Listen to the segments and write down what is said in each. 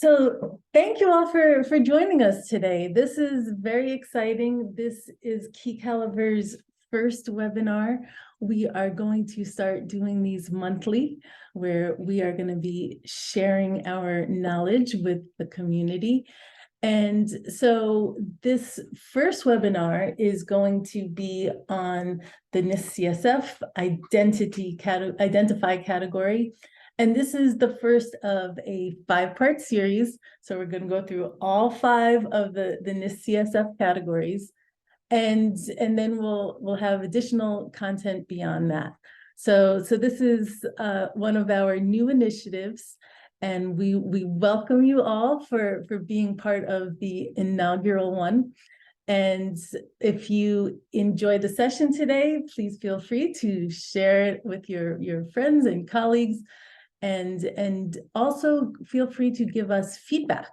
So thank you all for joining us today. This is very exciting. This is Key Caliber's first webinar. We are going to start doing these monthly, where we are going to be sharing our knowledge with the community. And so this first webinar is going to be on the NIST CSF identify category. And this is the first of a 5-part series. So we're going to go through all 5 of the NIST CSF categories. And then we'll have additional content beyond that. So this is one of our new initiatives. And we welcome you all for being part of the inaugural one. And if you enjoy the session today, please feel free to share it with your friends and colleagues. And also feel free to give us feedback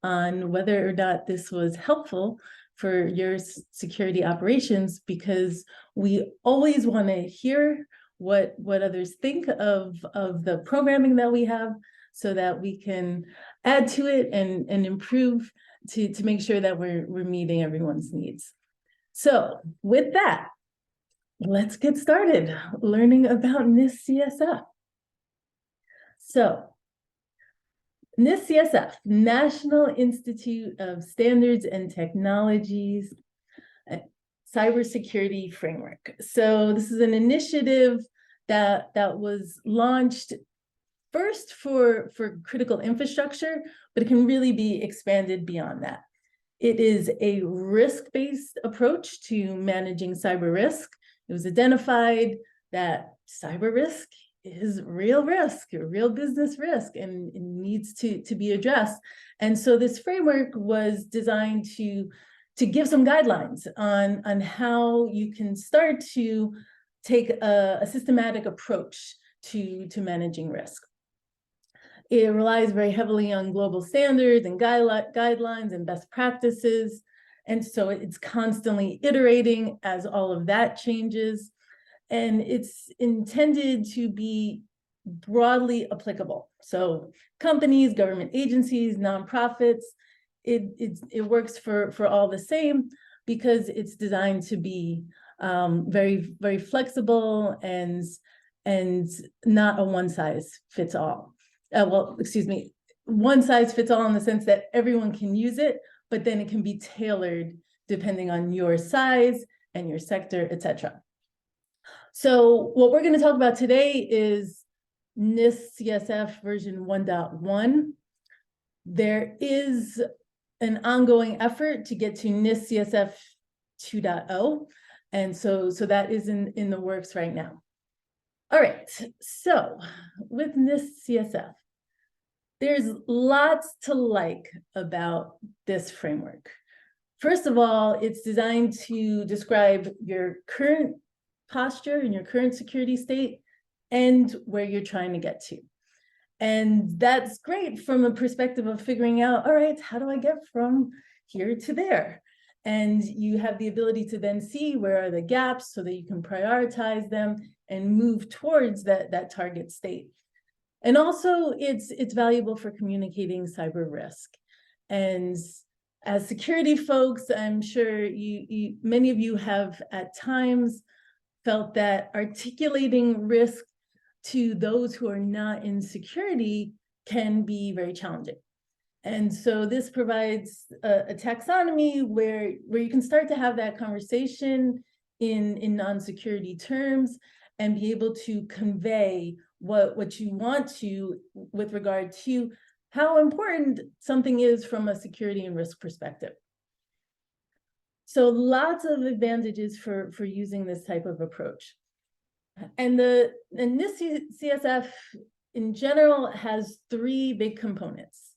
on whether or not this was helpful for your security operations, because we always want to hear what others think of the programming that we have, so that we can add to it and improve to make sure that we're meeting everyone's needs. So with that, let's get started learning about NIST CSF. So NIST CSF, National Institute of Standards and Technologies Cybersecurity Framework. So this is an initiative that was launched first for critical infrastructure, but it can really be expanded beyond that. It is a risk-based approach to managing cyber risk. It was identified that cyber risk is real risk, a real business risk, and it needs to be addressed. And so this framework was designed to give some guidelines on how you can start to take a systematic approach to managing risk. It relies very heavily on global standards and guidelines and best practices. And so it's constantly iterating as all of that changes. And it's intended to be broadly applicable. So companies, government agencies, nonprofits, it works for all the same, because it's designed to be very, very flexible and not a one-size-fits-all. One size fits all in the sense that everyone can use it, but then it can be tailored depending on your size and your sector, etc. So what we're going to talk about today is NIST CSF version 1.1. There is an ongoing effort to get to NIST CSF 2.0. And so that is in the works right now. All right, so with NIST CSF, there's lots to like about this framework. First of all, it's designed to describe your current posture and your current security state and where you're trying to get to. And that's great from a perspective of figuring out, all right, how do I get from here to there? And you have the ability to then see where are the gaps so that you can prioritize them and move towards that target state. And also it's valuable for communicating cyber risk. And as security folks, I'm sure many of you have at times felt that articulating risk to those who are not in security can be very challenging. And so this provides a taxonomy where you can start to have that conversation in non-security terms and be able to convey what you want to with regard to how important something is from a security and risk perspective. So lots of advantages for using this type of approach. And the NIST CSF in general has 3 big components.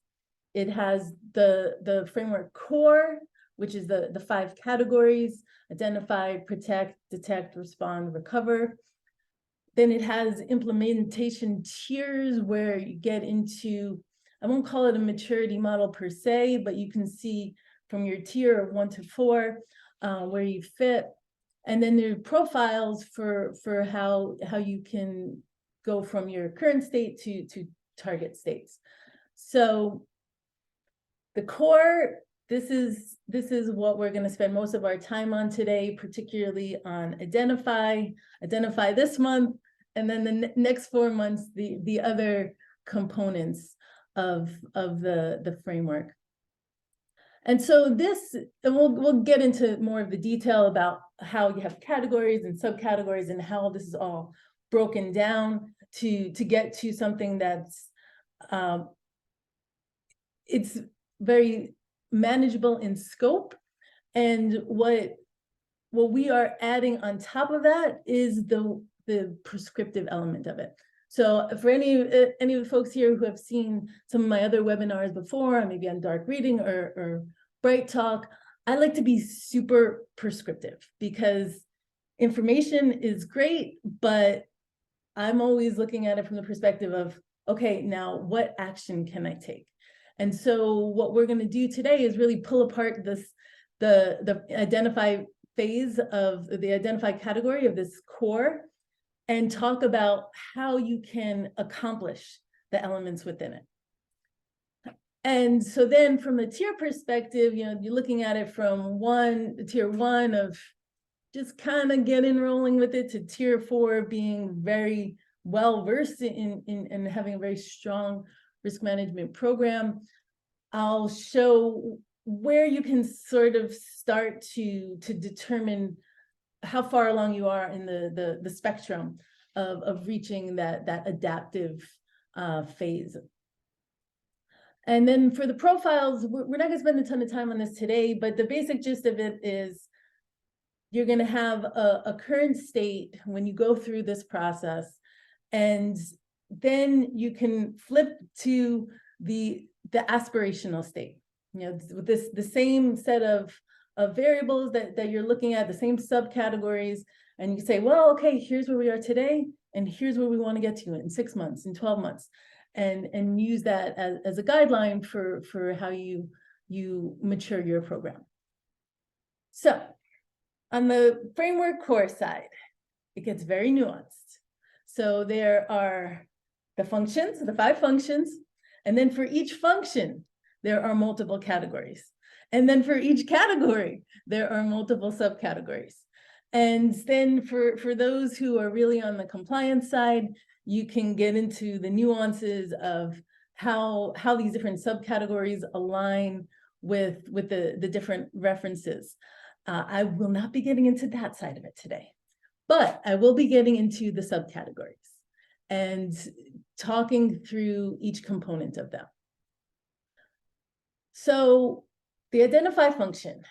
It has the framework core, which is the 5 categories: identify, protect, detect, respond, recover. Then it has implementation tiers where you get into, I won't call it a maturity model per se, but you can see from your tier of 1 to 4 where you fit. And then there are profiles for how you can go from your current state to target states. So The core, this is what we're going to spend most of our time on today, particularly on identify this month, and then the next 4 months, the other components of the framework. And so this, and we'll get into more of the detail about how you have categories and subcategories and how this is all broken down to get to something that's it's very manageable in scope. And what we are adding on top of that is the prescriptive element of it. So for any of the folks here who have seen some of my other webinars before, maybe on dark reading or Bright Talk, I like to be super prescriptive because information is great, but I'm always looking at it from the perspective of, okay, now what action can I take? And so what we're going to do today is really pull apart the identify phase of the identify category of this core and talk about how you can accomplish the elements within it. And so then from a tier perspective, you're looking at it from tier one of just kind of getting rolling with it to tier 4 being very well versed in having a very strong risk management program. I'll show where you can sort of start to determine how far along you are in the spectrum of reaching that adaptive phase. And then for the profiles, we're not going to spend a ton of time on this today, but the basic gist of it is you're going to have a current state when you go through this process, and then you can flip to the aspirational state. With the same set of variables that you're looking at, the same subcategories, and you say, well, okay, here's where we are today, and here's where we want to get to in 6 months, in 12 months, and use that as a guideline for how you mature your program. So on the framework core side, it gets very nuanced. So there are the functions, the 5 functions, and then for each function, there are multiple categories. And then for each category, there are multiple subcategories. And then for those who are really on the compliance side, you can get into the nuances of how these different subcategories align with the different references. I will not be getting into that side of it today, but I will be getting into the subcategories and talking through each component of them. So the identify function.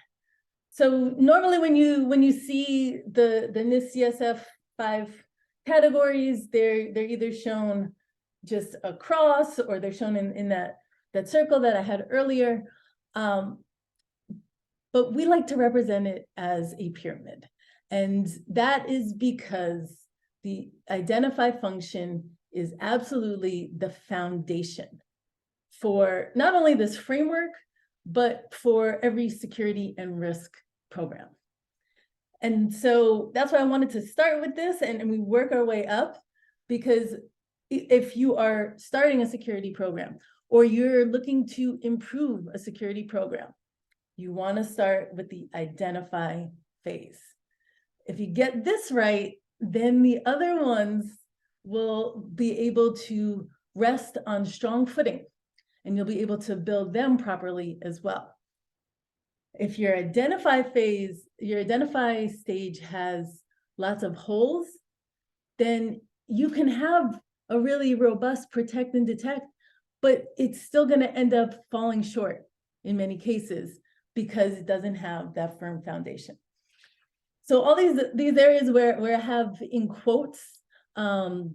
So normally when you see the NIST CSF 5 categories, they're either shown just across or they're shown in that circle that I had earlier. But we like to represent it as a pyramid. And that is because the identify function is absolutely the foundation for not only this framework, but for every security and risk program. And so that's why I wanted to start with this and we work our way up, because if you are starting a security program or you're looking to improve a security program, you want to start with the identify phase. If you get this right, then the other ones will be able to rest on strong footing and you'll be able to build them properly as well. If your identify stage has lots of holes, then you can have a really robust protect and detect, but it's still going to end up falling short in many cases because it doesn't have that firm foundation. So all these areas where I have in quotes the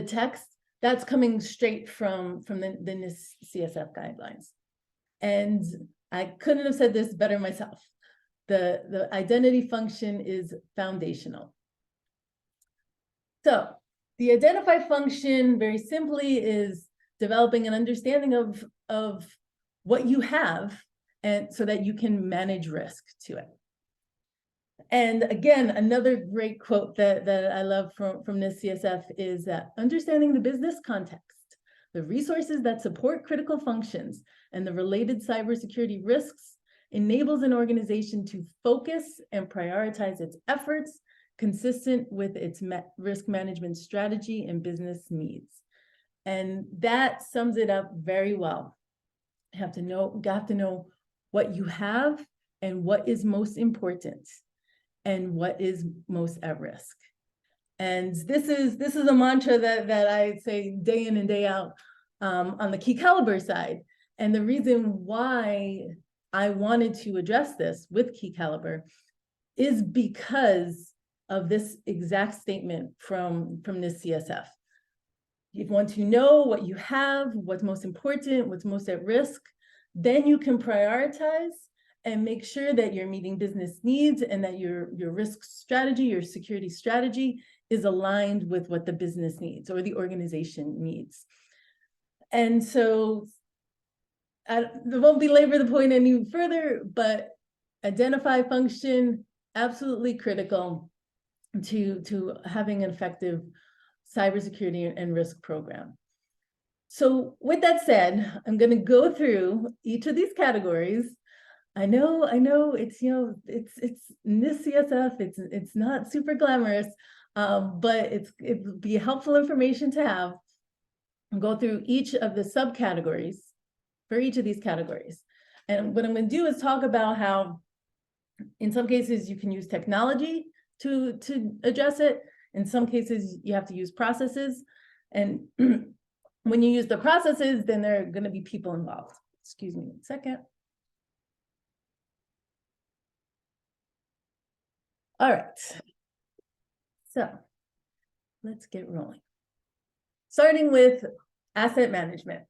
text, that's coming straight from the NIST CSF guidelines. And I couldn't have said this better myself. The identity function is foundational. So the identify function, very simply, is developing an understanding of what you have, and so that you can manage risk to it. And again, another great quote that I love from NIST CSF is that understanding the business context, the resources that support critical functions, and the related cybersecurity risks, enables an organization to focus and prioritize its efforts consistent with its risk management strategy and business needs. And that sums it up very well. You have to know what you have and what is most important and what is most at risk. And this is a mantra that I say day in and day out on the key caliber side. And the reason why I wanted to address this with key caliber is because of this exact statement from NIST CSF. You want to know what you have, what's most important, what's most at risk, then you can prioritize and make sure that you're meeting business needs and that your risk strategy, your security strategy is aligned with what the business needs or the organization needs. And so I won't belabor the point any further, but identify function, absolutely critical to having an effective cybersecurity and risk program. So with that said, I'm going to go through each of these categories. I know it's, it's NIST CSF, it's not super glamorous, but it would be helpful information to have. I'll go through each of the subcategories for each of these categories. And what I'm going to do is talk about how in some cases you can use technology to address it. In some cases, you have to use processes. And when you use the processes, then there are going to be people involved. Excuse me one second. All right. So let's get rolling. Starting with asset management.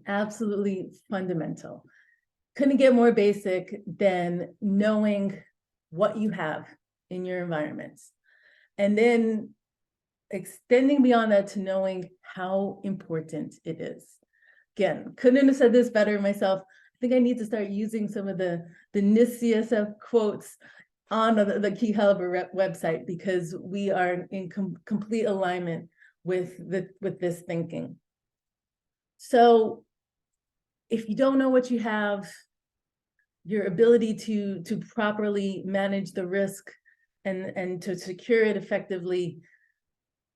Absolutely fundamental. Couldn't get more basic than knowing what you have in your environments. And then extending beyond that to knowing how important it is. Again, couldn't have said this better myself. I think I need to start using some of the NIST CSF quotes on the Key Caliber website, because we are in complete alignment with this thinking. So if you don't know what you have, your ability to properly manage the risk and to secure it effectively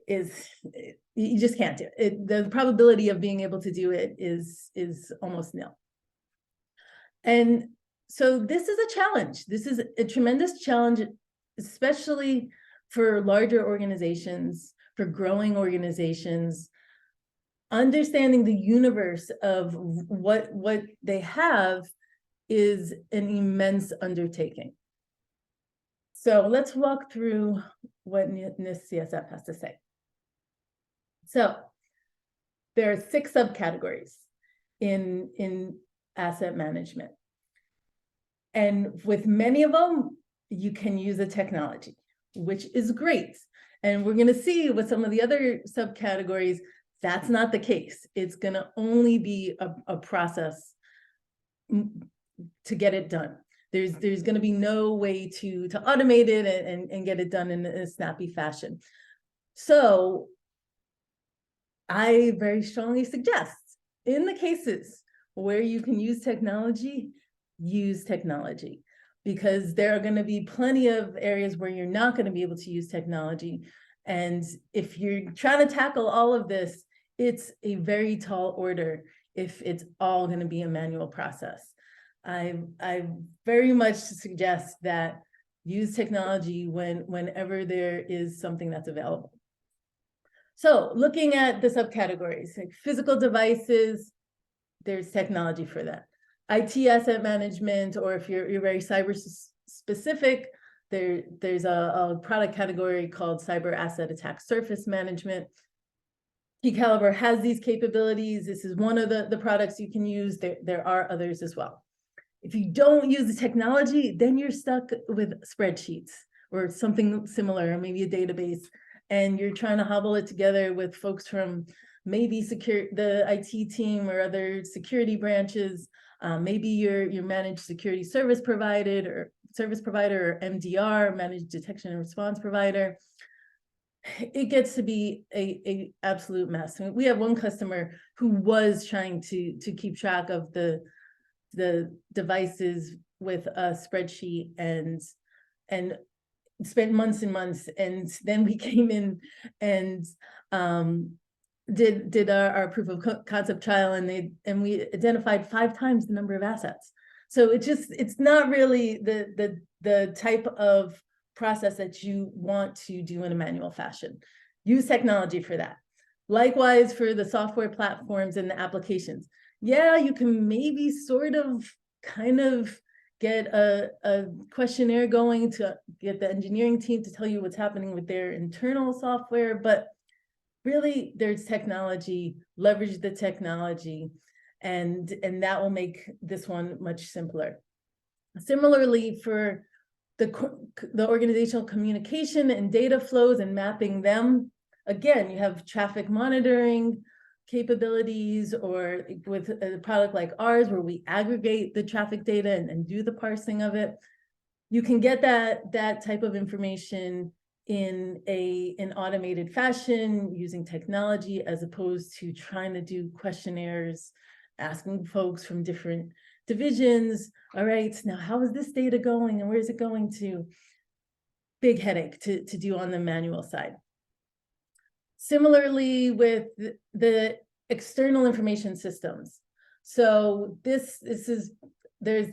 you just can't do it. The probability of being able to do it is almost nil. And so this is a challenge. This is a tremendous challenge, especially for larger organizations, for growing organizations. Understanding the universe of what they have is an immense undertaking. So let's walk through what NIST CSF has to say. So there are 6 subcategories in asset management. And with many of them, you can use a technology, which is great. And we're going to see with some of the other subcategories, that's not the case. It's going to only be a process to get it done. There's going to be no way to automate it and get it done in a snappy fashion. So I very strongly suggest, in the cases where you can use technology, use technology, because there are going to be plenty of areas where you're not going to be able to use technology. And if you're trying to tackle all of this, it's a very tall order if it's all going to be a manual process. I very much suggest that use technology whenever there is something that's available. So looking at the subcategories, like physical devices, there's technology for that. IT asset management, or if you're very cyber specific, there's a product category called cyber asset attack surface management. Key Caliber has these capabilities. This is one of the products you can use. There are others as well. If you don't use the technology, then you're stuck with spreadsheets or something similar, or maybe a database, and you're trying to hobble it together with folks from maybe the IT team or other security branches. Maybe your managed security service provider or MDR, managed detection and response provider. it gets to be a absolute mess. I mean, we have one customer who was trying to keep track of the devices with a spreadsheet and spent months and months, and then we came in and did our proof of concept trial, and we identified 5 times the number of assets. So it's not really the type of process that you want to do in a manual fashion. Use technology for that. Likewise for the software platforms and the applications. Yeah, you can maybe sort of kind of get a questionnaire going to get the engineering team to tell you what's happening with their internal software, but really there's technology, leverage the technology, and that will make this one much simpler. Similarly, for the organizational communication and data flows and mapping them, again, you have traffic monitoring capabilities, or with a product like ours where we aggregate the traffic data and do the parsing of it. You can get that type of information in an automated fashion using technology, as opposed to trying to do questionnaires, asking folks from different divisions, all right, now how is this data going and where is it going to? Big headache to do on the manual side. Similarly with the external information systems. So there's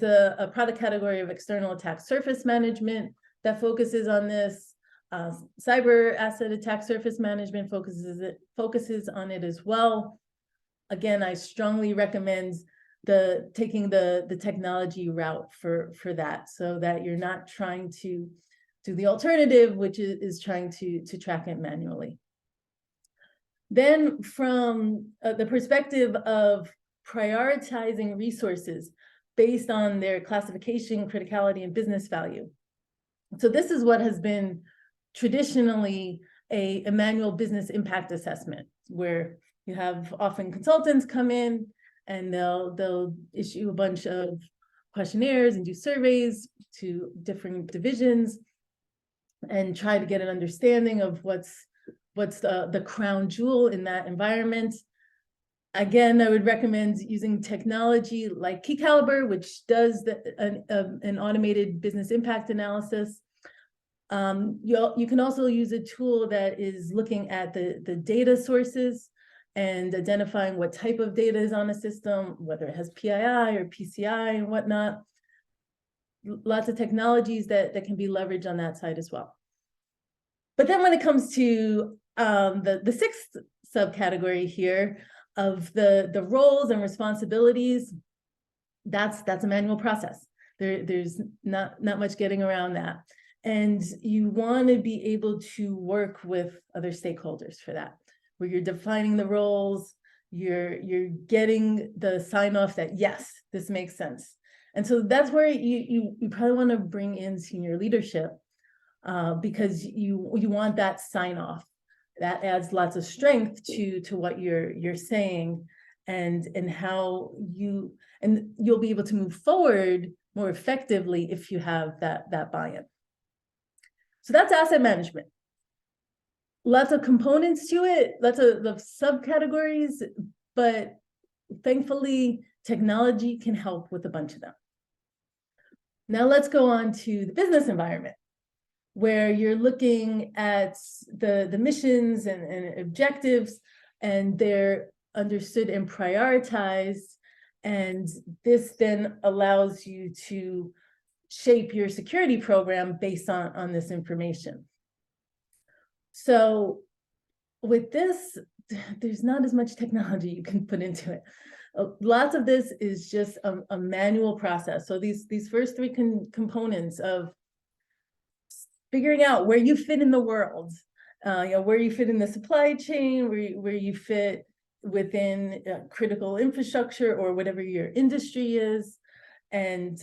a product category of external attack surface management that focuses on this. Cyber asset attack surface management focuses on it as well. Again, I strongly recommend taking the technology route for that, so that you're not trying to do the alternative, which is trying to track it manually. Then from the perspective of prioritizing resources based on their classification, criticality, and business value. So this is what has been traditionally a manual business impact assessment, where you have often consultants come in and they'll issue a bunch of questionnaires and do surveys to different divisions and try to get an understanding of what's the crown jewel in that environment. Again, I would recommend using technology like Key Caliber, which does an automated business impact analysis. You can also use a tool that is looking at the data sources and identifying what type of data is on a system, whether it has PII or PCI and whatnot. Lots of technologies that can be leveraged on that side as well. But then when it comes to the sixth subcategory here of the roles and responsibilities, that's a manual process. There's not much getting around that. And you want to be able to work with other stakeholders for that, where you're defining the roles, you're getting the sign off that yes, this makes sense. And so that's where you probably want to bring in senior leadership, because you want that sign off. That adds lots of strength to what you're saying, and how you'll be able to move forward more effectively if you have that buy-in. So that's asset management. Lots of components to it, lots of subcategories, but thankfully technology can help with a bunch of them. Now let's go on to the business environment, where you're looking at the missions and objectives, and they're understood and prioritized. And this then allows you to shape your security program based on this information. So with this, there's not as much technology you can put into it. Lots of this is just a manual process. So these first three components of figuring out where you fit in the world, where you fit in the supply chain, where you fit within critical infrastructure or whatever your industry is, and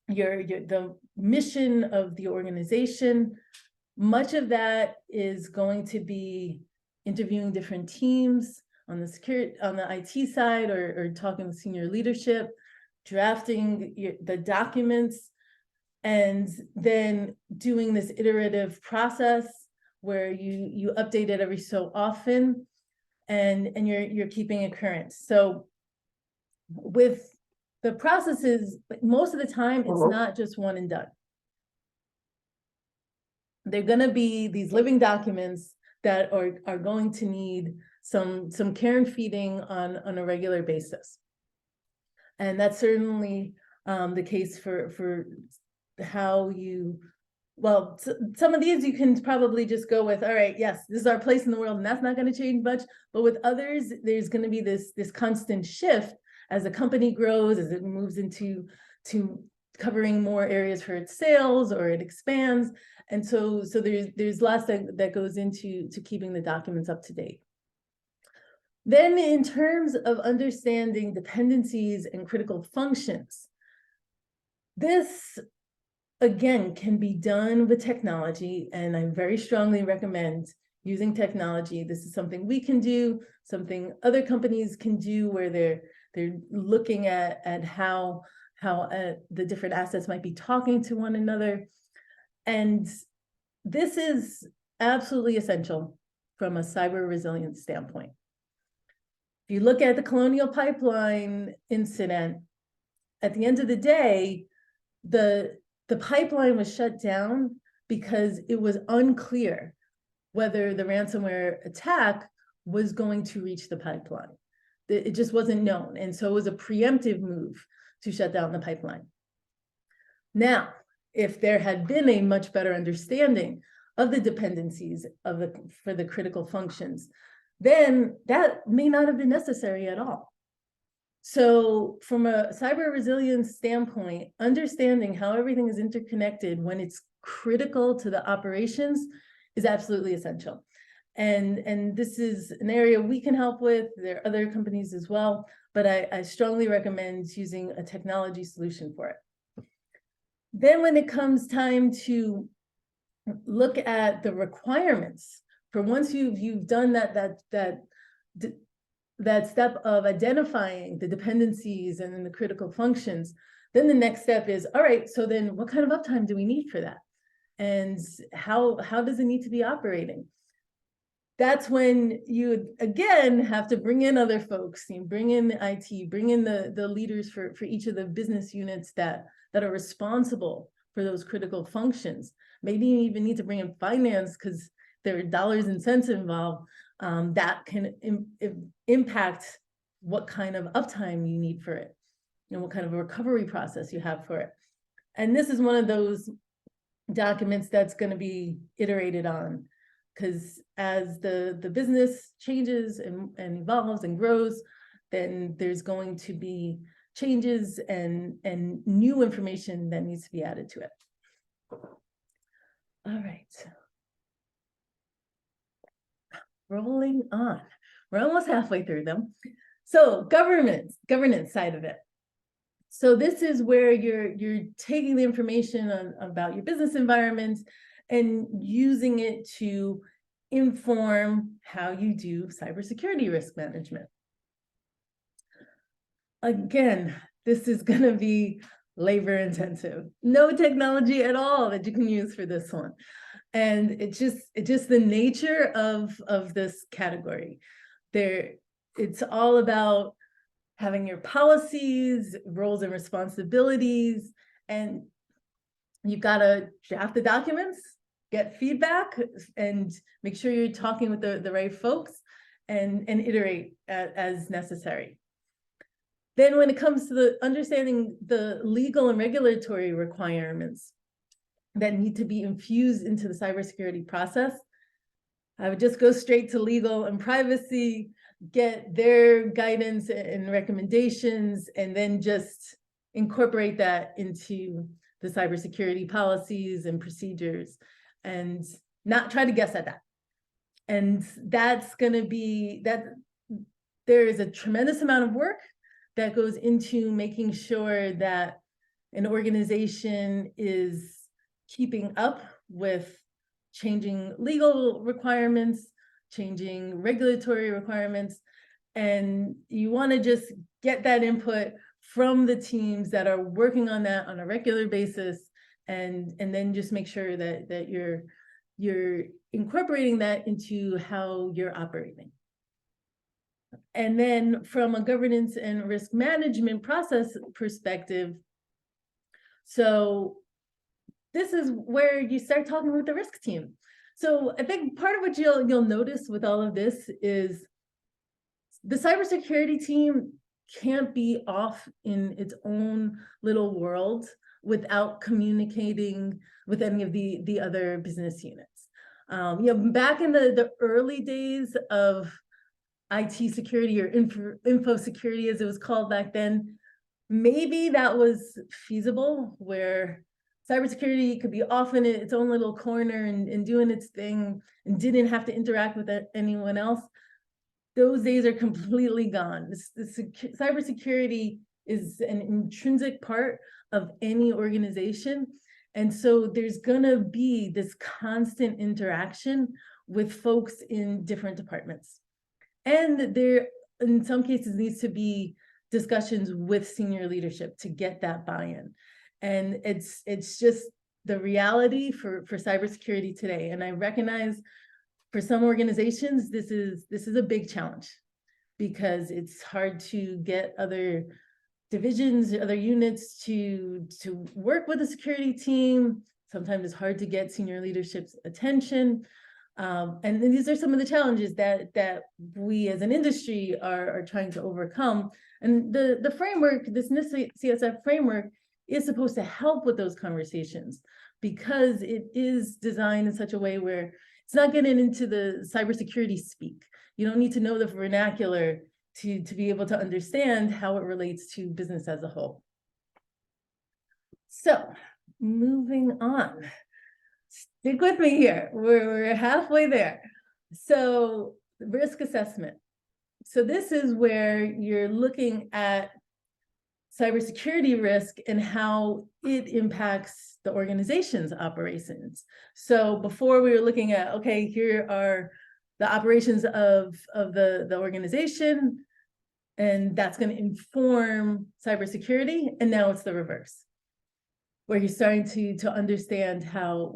the mission of the organization. Much of that is going to be interviewing different teams on the IT side, or talking with senior leadership, drafting the documents, and then doing this iterative process where you update it every so often, and you're keeping it current. So with the processes, most of the time, it's not just one and done. They're going to be these living documents that are going to need some care and feeding on a regular basis. And that's certainly the case for how you, well, some of these you can probably just go with, all right, yes, this is our place in the world, and that's not going to change much. But with others, there's going to be this constant shift as the company grows, as it moves into covering more areas for its sales, or it expands. And so there's lots that goes into keeping the documents up to date. Then in terms of understanding dependencies and critical functions, this, again, can be done with technology, and I very strongly recommend using technology. This is something we can do, something other companies can do, where they're looking at how the different assets might be talking to one another. And this is absolutely essential from a cyber resilience standpoint. If you look at the Colonial Pipeline incident, at the end of the day, the pipeline was shut down because it was unclear whether the ransomware attack was going to reach the pipeline. It just wasn't known. And so it was a preemptive move to shut down the pipeline. Now, if there had been a much better understanding of the dependencies for the critical functions, then that may not have been necessary at all. So from a cyber resilience standpoint, understanding how everything is interconnected when it's critical to the operations is absolutely essential. And this is an area we can help with. There are other companies as well, but I strongly recommend using a technology solution for it. Then when it comes time to look at the requirements for once you've done that step of identifying the dependencies and then the critical functions, then the next step is, all right, so then what kind of uptime do we need for that? And how does it need to be operating? That's when you, again, have to bring in other folks, bring in the IT, bring in the leaders for each of the business units that are responsible for those critical functions. Maybe you even need to bring in finance, because there are dollars and cents involved that can impact what kind of uptime you need for it, and what kind of a recovery process you have for it. And this is one of those documents that's going to be iterated on, because as the business changes and evolves and grows, then there's going to be changes and new information that needs to be added to it. All right. Rolling on. We're almost halfway through them. So governance side of it. So this is where you're taking the information about your business environment and using it to inform how you do cybersecurity risk management. Again, this is going to be labor intensive. No technology at all that you can use for this one. And it's just the nature of this category. It's all about having your policies, roles and responsibilities, and you've got to draft the documents, get feedback, and make sure you're talking with the right folks, and iterate as necessary. Then when it comes to the understanding the legal and regulatory requirements that need to be infused into the cybersecurity process, I would just go straight to legal and privacy, get their guidance and recommendations, and then just incorporate that into the cybersecurity policies and procedures, and not try to guess at that. And that's going to be that there is a tremendous amount of work that goes into making sure that an organization is keeping up with changing legal requirements, changing regulatory requirements, and you want to just get that input from the teams that are working on that on a regular basis, and then just make sure that you're incorporating that into how you're operating. And then from a governance and risk management process perspective, so this is where you start talking with the risk team. So I think part of what you'll notice with all of this is the cybersecurity team can't be off in its own little world without communicating with any of the other business units. Back in the early days of IT security, or info security as it was called back then, maybe that was feasible, where cybersecurity could be off in its own little corner and doing its thing and didn't have to interact with anyone else. Those days are completely gone. Cybersecurity is an intrinsic part of any organization. And so there's gonna be this constant interaction with folks in different departments. And there, in some cases, needs to be discussions with senior leadership to get that buy-in. And it's just the reality for cybersecurity today. And I recognize for some organizations, this is a big challenge, because it's hard to get other divisions, other units to work with the security team. Sometimes it's hard to get senior leadership's attention. And these are some of the challenges that we as an industry are trying to overcome. And the framework, this NIST CSF framework, is supposed to help with those conversations, because it is designed in such a way where it's not getting into the cybersecurity speak. You don't need to know the vernacular to be able to understand how it relates to business as a whole. So moving on. Stick with me here. We're halfway there. So risk assessment. So this is where you're looking at cybersecurity risk and how it impacts the organization's operations. So before we were looking at, okay, here are the operations of the organization, and that's going to inform cybersecurity. And now it's the reverse, where you're starting to understand how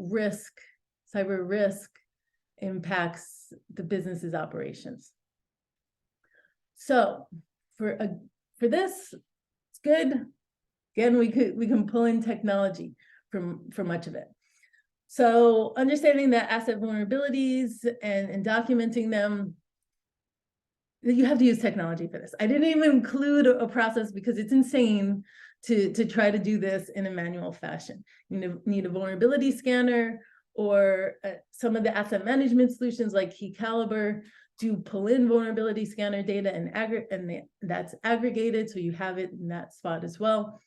cyber risk impacts the business's operations. So for this, it's good. Again, we can pull in technology for much of it. So understanding that asset vulnerabilities and documenting them, you have to use technology for this. I didn't even include a process because it's insane to try to do this in a manual fashion. You need a vulnerability scanner, or some of the asset management solutions like Key Caliber do pull in vulnerability scanner data and that's aggregated, so you have it in that spot as well.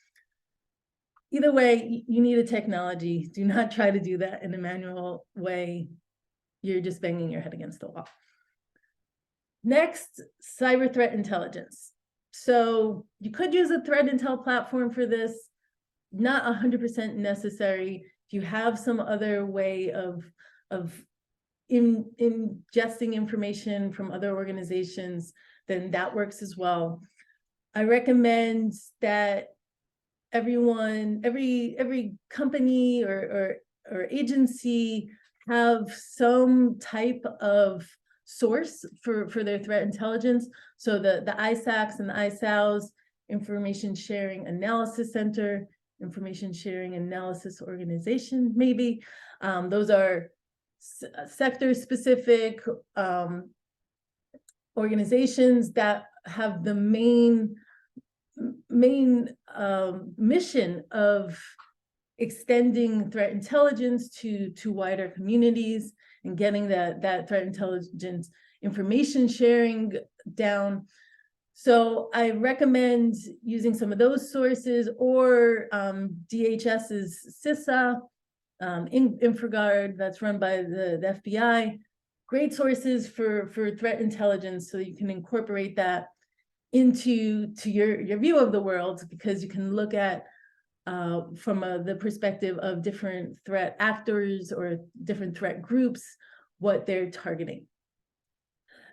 Either way, you need a technology. Do not try to do that in a manual way. You're just banging your head against the wall. Next, cyber threat intelligence. So you could use a threat intel platform for this, not 100% necessary. If you have some other way of ingesting information from other organizations, then that works as well. I recommend that every company or agency have some type of source for their threat intelligence. So the ISACs and the ISAOs, Information Sharing Analysis Center, Information Sharing Analysis Organization, maybe. Those are sector-specific organizations that have the main mission of extending threat intelligence to wider communities and getting that threat intelligence information sharing down. So I recommend using some of those sources, or DHS's CISA, InfraGard, that's run by the FBI. Great sources for threat intelligence, so you can incorporate that into your view of the world, because you can look at from the perspective of different threat actors or different threat groups, what they're targeting.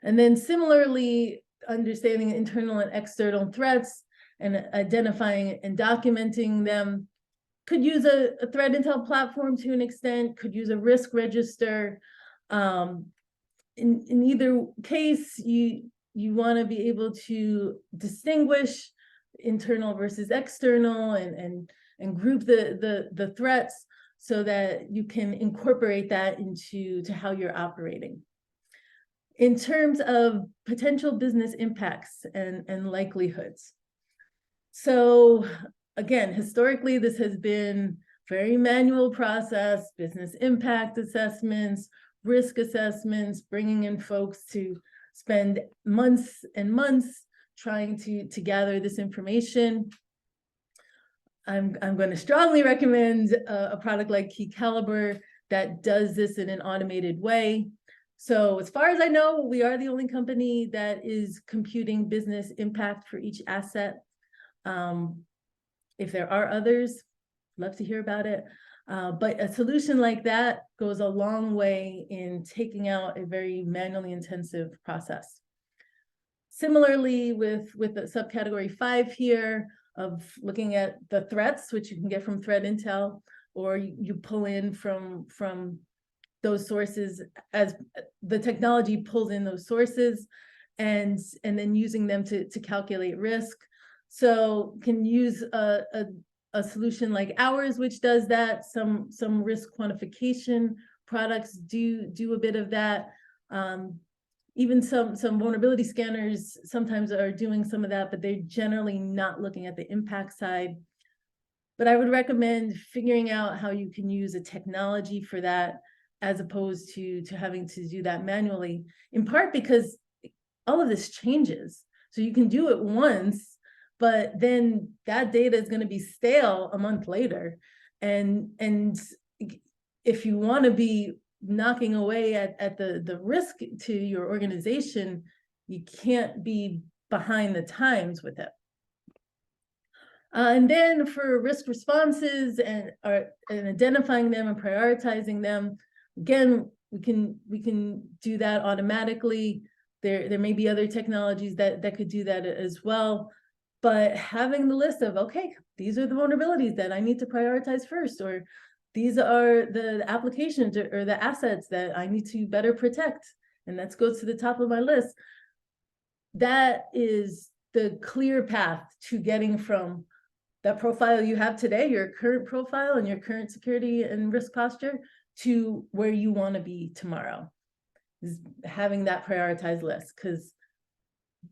And then similarly, understanding internal and external threats and identifying and documenting them. could use a threat intel platform to an extent, could use a risk register. In either case, you want to be able to distinguish internal versus external and group the threats so that you can incorporate that into how you're operating. In terms of potential business impacts and likelihoods. So again, historically, this has been very manual process, business impact assessments, risk assessments, bringing in folks to spend months and months trying to gather this information. I'm going to strongly recommend a product like Key Caliber that does this in an automated way. So as far as I know, we are the only company that is computing business impact for each asset. If there are others, love to hear about it. But a solution like that goes a long way in taking out a very manually intensive process. Similarly, with the subcategory 5 here of looking at the threats, which you can get from threat intel, or you pull in from those sources as the technology pulls in those sources, and then using them to calculate risk. So can use a solution like ours, which does that. Some risk quantification products do a bit of that. Even some vulnerability scanners sometimes are doing some of that, but they're generally not looking at the impact side. But I would recommend figuring out how you can use a technology for that, as opposed to having to do that manually, in part because all of this changes. So you can do it once, but then that data is going to be stale a month later. And if you want to be knocking away at the risk to your organization, you can't be behind the times with it. And then for risk responses and identifying them and prioritizing them, again, we can do that automatically. There may be other technologies that could do that as well. But having the list of, okay, these are the vulnerabilities that I need to prioritize first, or these are the applications or the assets that I need to better protect, and that goes to the top of my list. That is the clear path to getting from that profile you have today, your current profile and your current security and risk posture, to where you want to be tomorrow, is having that prioritized list, because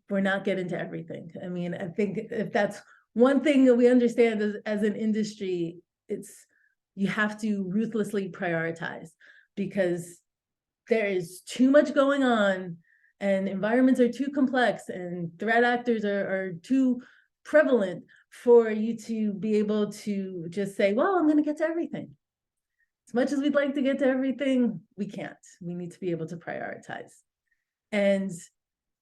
we're not getting to everything. I mean, I think if that's one thing that we understand as an industry, it's you have to ruthlessly prioritize, because there is too much going on and environments are too complex and threat actors are too prevalent for you to be able to just say, well, I'm going to get to everything. As much as we'd like to get to everything, we can't. We need to be able to prioritize. And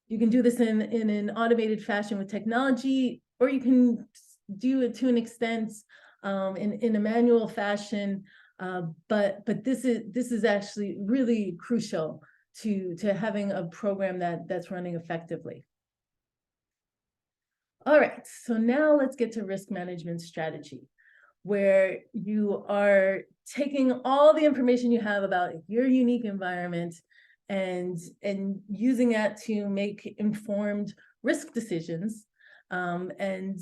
you can do this in an automated fashion with technology, or you can do it to an extent in a manual fashion. But this is actually really crucial to having a program that's running effectively. All right, so now let's get to risk management strategy, where you are taking all the information you have about your unique environment and using that to make informed risk decisions. And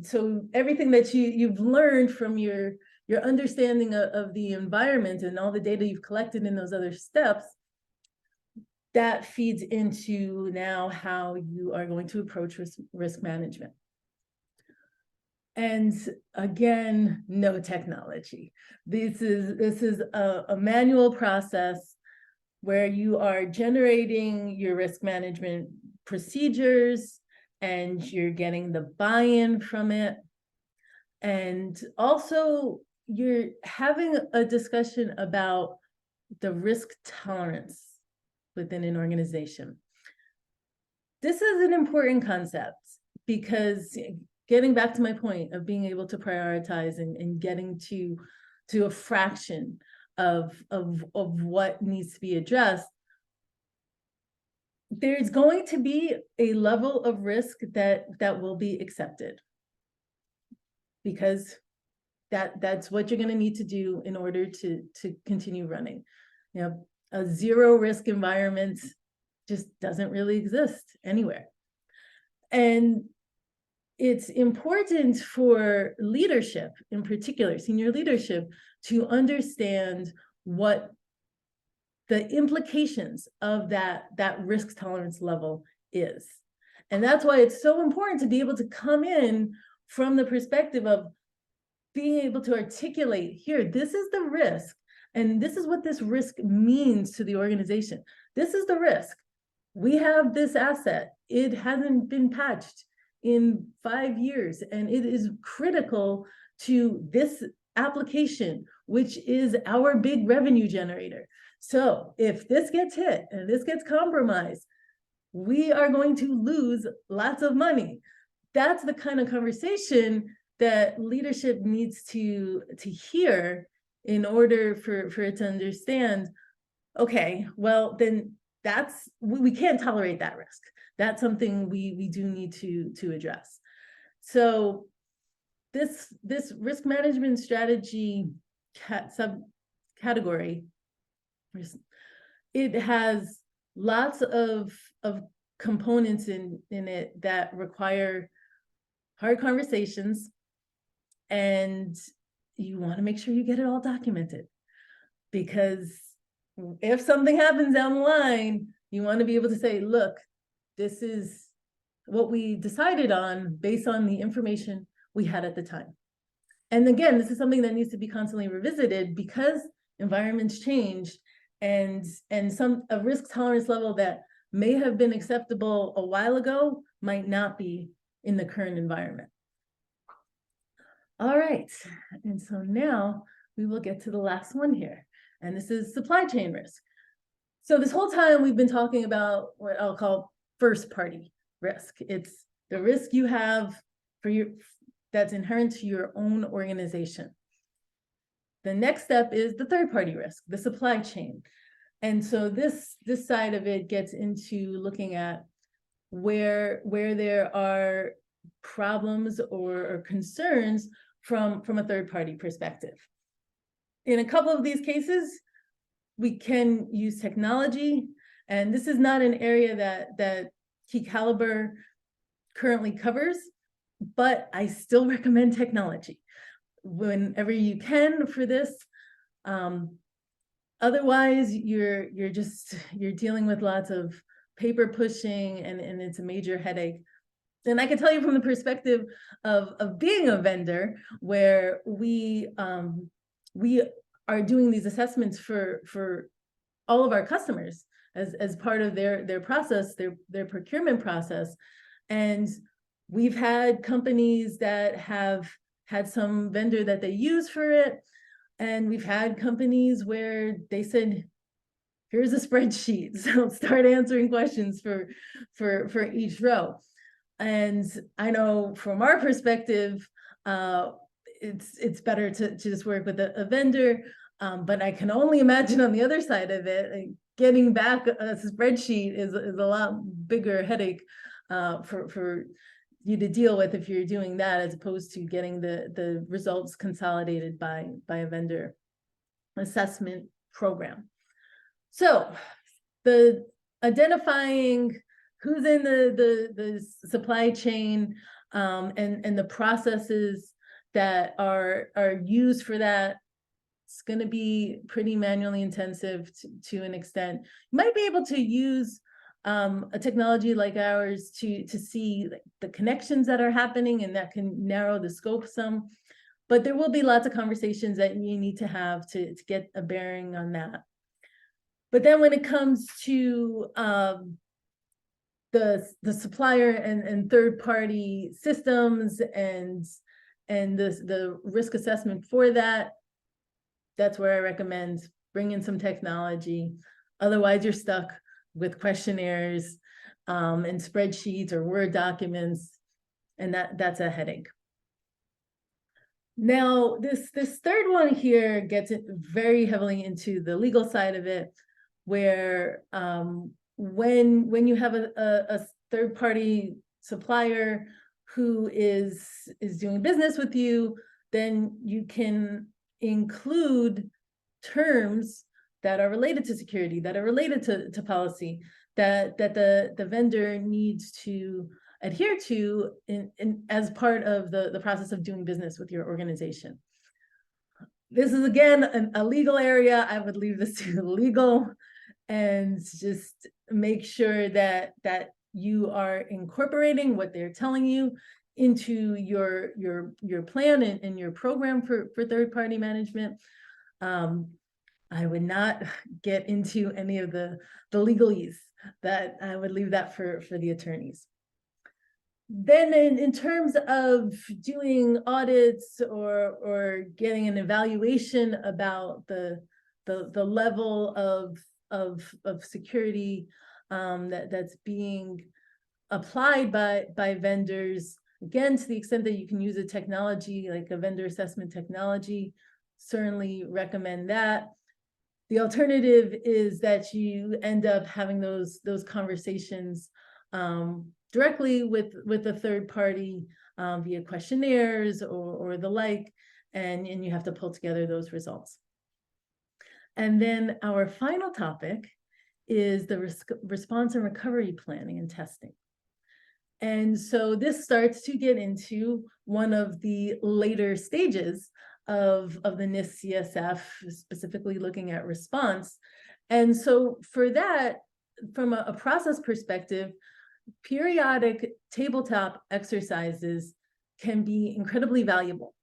so everything that you've learned from your understanding of the environment and all the data you've collected in those other steps, that feeds into now how you are going to approach risk management. And again, no technology. This is a manual process where you are generating your risk management procedures and you're getting the buy-in from it. And also you're having a discussion about the risk tolerance within an organization. This is an important concept, because getting back to my point of being able to prioritize and getting to a fraction of what needs to be addressed, there's going to be a level of risk that will be accepted, because That's what you're going to need to do in order to continue running. You know, a zero risk environment just doesn't really exist anywhere. And it's important for leadership, in particular, senior leadership, to understand what the implications of that risk tolerance level is. And that's why it's so important to be able to come in from the perspective of being able to articulate, here, this is the risk, and this is what this risk means to the organization. This is the risk. We have this asset. It hasn't been patched in 5 years, and it is critical to this application, which is our big revenue generator. So if this gets hit and this gets compromised, we are going to lose lots of money. That's the kind of conversation that leadership needs to hear in order for it to understand, okay, well, then we can't tolerate that risk. That's something we do need to address. So this risk management strategy subcategory, it has lots of components in it that require hard conversations, and you want to make sure you get it all documented, because if something happens down the line, you want to be able to say, look, this is what we decided on based on the information we had at the time. And again, this is something that needs to be constantly revisited, because environments change, and a risk tolerance level that may have been acceptable a while ago might not be in the current environment. All right, and so now we will get to the last one here, and this is supply chain risk. So this whole time we've been talking about what I'll call first party risk. It's the risk you have that's inherent to your own organization. The next step is the third party risk, the supply chain. And so this side of it gets into looking at where there are problems or concerns from a third party perspective. In a couple of these cases, we can use technology, and this is not an area that Key Caliber currently covers, but I still recommend technology whenever you can for this. Otherwise, you're dealing with lots of paper pushing, and it's a major headache. And I can tell you from the perspective of being a vendor, where we are doing these assessments for all of our customers as part of their process, their procurement process. And we've had companies that have had some vendor that they use for it. And we've had companies where they said, here's a spreadsheet, so start answering questions for each row. And I know from our perspective, it's better to just work with a vendor, but I can only imagine on the other side of it, like, getting back a spreadsheet is a lot bigger headache for you to deal with if you're doing that, as opposed to getting the results consolidated by a vendor assessment program. So the identifying who's in the supply chain and the processes that are used for that, it's going to be pretty manually intensive to an extent. You might be able to use a technology like ours to see the connections that are happening, and that can narrow the scope some. But there will be lots of conversations that you need to have to get a bearing on that. But then when it comes to the supplier and third party systems and the risk assessment for that, that's where I recommend bring in some technology. Otherwise, you're stuck with questionnaires and spreadsheets or Word documents, and that's a headache. Now, this third one here gets very heavily into the legal side of it, where when you have a third-party supplier who is doing business with you, then you can include terms that are related to security, that are related to policy, that the vendor needs to adhere to as part of the process of doing business with your organization. This is, again, a legal area. I would leave this to legal and just make sure that you are incorporating what they're telling you into your plan and your program for third-party management. I would not get into any of the legalese. That I would leave that for the attorneys. Then in terms of doing audits or getting an evaluation about the level of security that's being applied by vendors, again, to the extent that you can use a technology like a vendor assessment technology, certainly recommend that. The alternative is that you end up having those conversations directly with a third party via questionnaires or the like, and you have to pull together those results. And then our final topic is the response and recovery planning and testing. And so this starts to get into one of the later stages of the NIST CSF, specifically looking at response. And so for that, from a process perspective, periodic tabletop exercises can be incredibly valuable.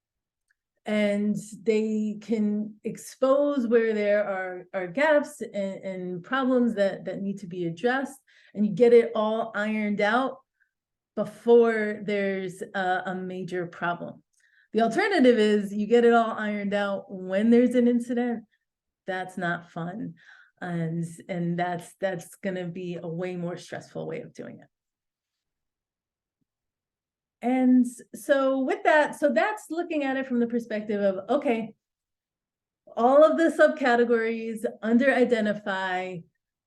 And they can expose where there are gaps and problems that need to be addressed, and you get it all ironed out before there's a major problem. The alternative is you get it all ironed out when there's an incident. That's not fun. And that's going to be a way more stressful way of doing it. And so with that, so that's looking at it from the perspective of, okay, all of the subcategories under identify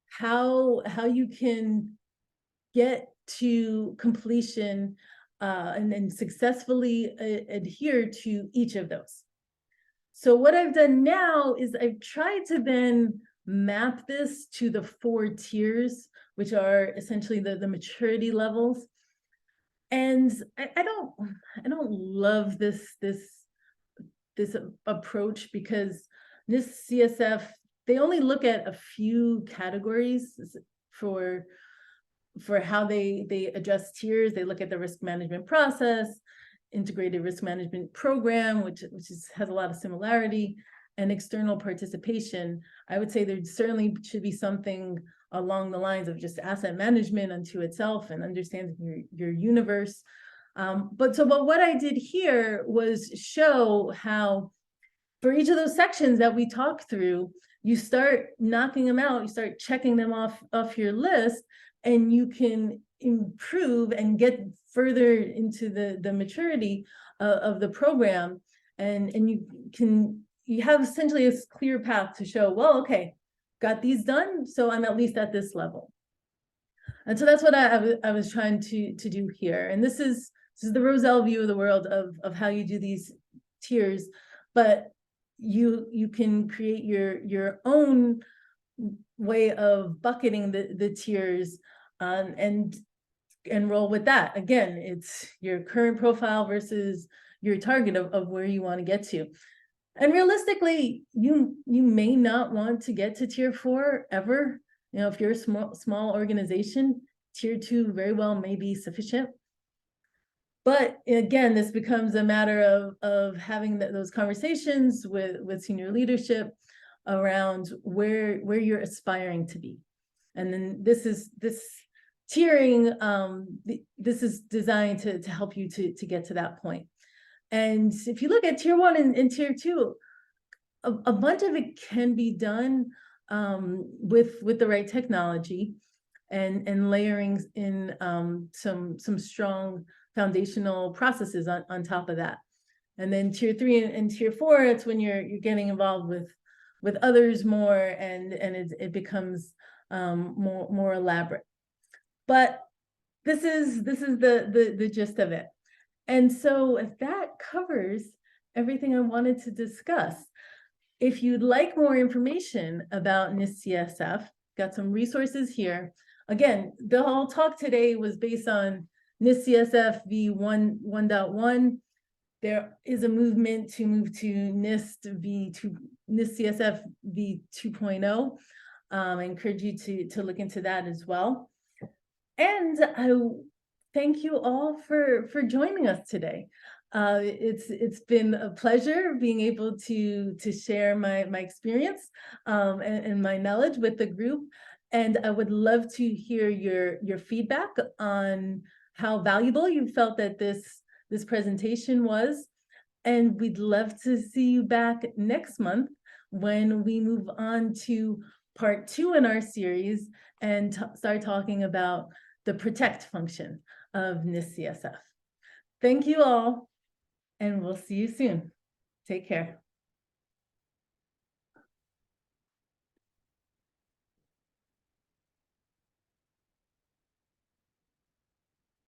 how you can get to completion and then successfully adhere to each of those. So what I've done now is I've tried to then map this to the 4 tiers, which are essentially the maturity levels. And I don't love this approach, because this CSF, they only look at a few categories for how they address tiers. They look at the risk management process, integrated risk management program, which has a lot of similarity, and external participation. I would say there certainly should be something along the lines of just asset management unto itself and understanding your universe. But what I did here was show how for each of those sections that we talked through, you start knocking them out, you start checking them off your list, and you can improve and get further into the maturity of the program, and you have essentially a clear path to show, well, okay, got these done, so I'm at least at this level. And so that's what I was trying to do here. And this is the Roselle view of the world of how you do these tiers, but you can create your own way of bucketing the tiers and roll with that. Again, it's your current profile versus your target of where you want to get to. And realistically, you may not want to get to tier 4 ever. You know, if you're a small organization, tier 2 very well may be sufficient. But again, this becomes a matter of having those conversations with senior leadership around where you're aspiring to be. And then this tiering, this is designed to help you to get to that point. And if you look at tier 1 and tier 2, a bunch of it can be done with the right technology and layering in some strong foundational processes on top of that. And then tier 3 and tier 4, it's when you're getting involved with others more, and it becomes more elaborate. But this is the gist of it. And so if that covers everything I wanted to discuss. If you'd like more information about NIST CSF, got some resources here. Again, the whole talk today was based on NIST CSF v1.1. There is a movement to move to NIST CSF v2.0. I encourage you to look into that as well. And I thank you all for joining us today. It's been a pleasure being able to share my experience and my knowledge with the group. And I would love to hear your feedback on how valuable you felt that this presentation was. And we'd love to see you back next month when we move on to part 2 in our series and start talking about the protect function of NIST CSF. Thank you all, and we'll see you soon. Take care.